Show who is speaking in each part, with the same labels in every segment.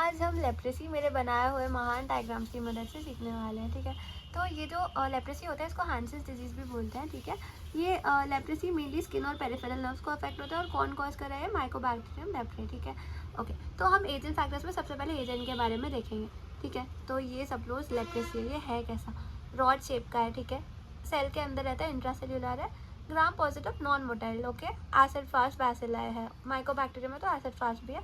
Speaker 1: आज हम लेप्रेसी मेरे बनाए हुए महान डायग्राम्स की मदद से सीखने वाले हैं, ठीक है। तो ये जो लेप्रेसी होता है इसको हैंसेस डिजीज़ भी बोलते हैं, ठीक है। ये लेप्रेसी मेनली स्किन और पेरिफेरल नर्व्स को अफेक्ट होता है और कौन कॉज कर रहा है? माइकोबैक्टीरियम लेप्रे, ठीक है। ओके, तो हम एजेंट फैक्टर्स में सबसे पहले एजेंट के बारे में देखेंगे, ठीक है। तो ये सपोज लेप्रेसी ये है कैसा? रॉड शेप का है, ठीक है। सेल के अंदर रहता है, इंट्रासेल्युलर है, gram positive, non motile, okay. Acid fast bacilli है, माइकोबैक्टीरियम है तो एसिड फास्ट भी है,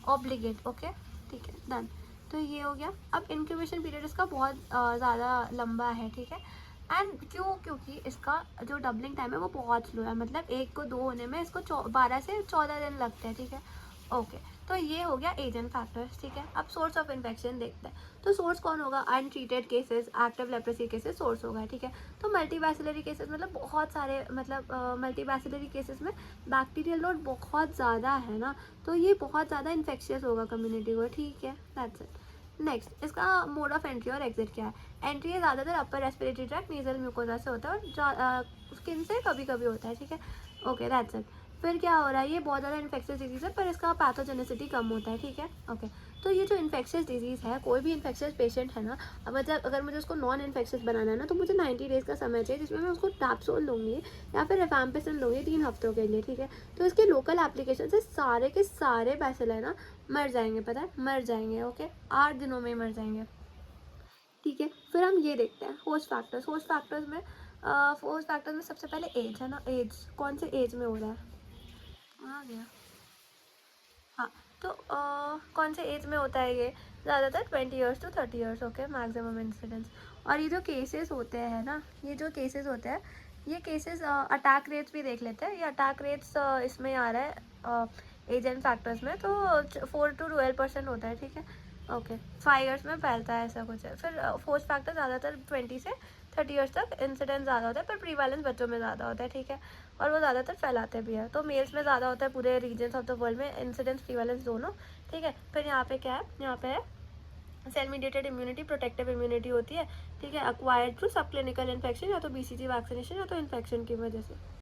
Speaker 1: ऑब्लिगेट, ओके, ठीक है, डन। तो ये हो गया। अब इंक्यूबेशन पीरियड इसका बहुत ज़्यादा लंबा है, ठीक है। एंड क्योंकि इसका जो डबलिंग टाइम है वो बहुत स्लो है, मतलब एक को दो होने में इसको 12 से 14 दिन लगते हैं, ठीक है। ओके, तो ये हो गया एजेंट फैक्टर्स, ठीक है। अब सोर्स ऑफ इन्फेक्शन देखते हैं। तो सोर्स कौन होगा? Untreated cases, active leprosy cases source होगा, ठीक है। तो मल्टीबैसिलरी केसेस मतलब बहुत सारे, मतलब मल्टीबैसिलरी केसेस में बैक्टीरियल लोड बहुत ज़्यादा है ना, तो ये बहुत ज़्यादा इन्फेक्शियस होगा कम्युनिटी को, ठीक है। That's it. नेक्स्ट, इसका मोड ऑफ एंट्री और एग्जिट क्या है? एंट्री है ज़्यादातर upper respiratory tract, nasal mucosa से होता है और स्किन से कभी कभी होता है, ठीक है। Okay, that's it. फिर क्या हो रहा है? ये बहुत ज़्यादा इन्फेक्शियस डिजीज़ है पर इसका पैथोजेनिसिटी कम होता है, ठीक है। ओके, तो ये जो इन्फेक्शियस डिजीज़ है, कोई भी इन्फेक्शियस पेशेंट है ना, अब मतलब अगर मुझे उसको नॉन इन्फेक्शियस बनाना है ना, तो मुझे 90 डेज़ का समय चाहिए जिसमें मैं उसको टैप्सोल दूंगी या फिर रिफैम्पिसिन दूंगी 3 हफ्तों के लिए, ठीक है। तो इसके लोकल एप्लीकेशन से सारे के सारे बैसिलाई ना मर जाएंगे, पता है, मर जाएंगे, ओके, 8 दिनों में ही मर जाएंगे, ठीक है। फिर हम ये देखते हैं होस्ट फैक्टर्स। होस्ट फैक्टर्स में सबसे पहले एज है ना, एज कौन से एज में हो रहा है? आ गया। हाँ, तो कौन से एज में होता है ये? ज़्यादातर 20 years to 30 years, okay, maximum incidence. और ये जो केसेस होते हैं ना, ये जो केसेस होते हैं, ये केसेस अटैक रेट्स भी देख लेते हैं। ये अटैक रेट्स इसमें आ रहा है एजेंट फैक्टर्स में, तो 4 to 12% होता है, ठीक है। ओके, 5 ईयर्स में फैलता है, ऐसा कुछ है। फिर फोर्स फैक्टर ज़्यादातर 20 से 30 ईयर्स तक इंसिडेंस ज़्यादा होता है, पर प्रीवैलेंस बच्चों में ज़्यादा होता है, ठीक है। और वो ज़्यादातर फैलाते भी है, तो मेल्स में ज़्यादा होता है पूरे रीजन्स ऑफ द वर्ल्ड में, इंसिडेंस प्रीवैलेंस दोनों, ठीक है। फिर यहाँ पे क्या है? यहाँ पे है cell mediated immunity, protective immunity होती है, ठीक है, acquired through subclinical infection, या तो बीसीजी वैक्सीनेशन या तो इन्फेक्शन की वजह से।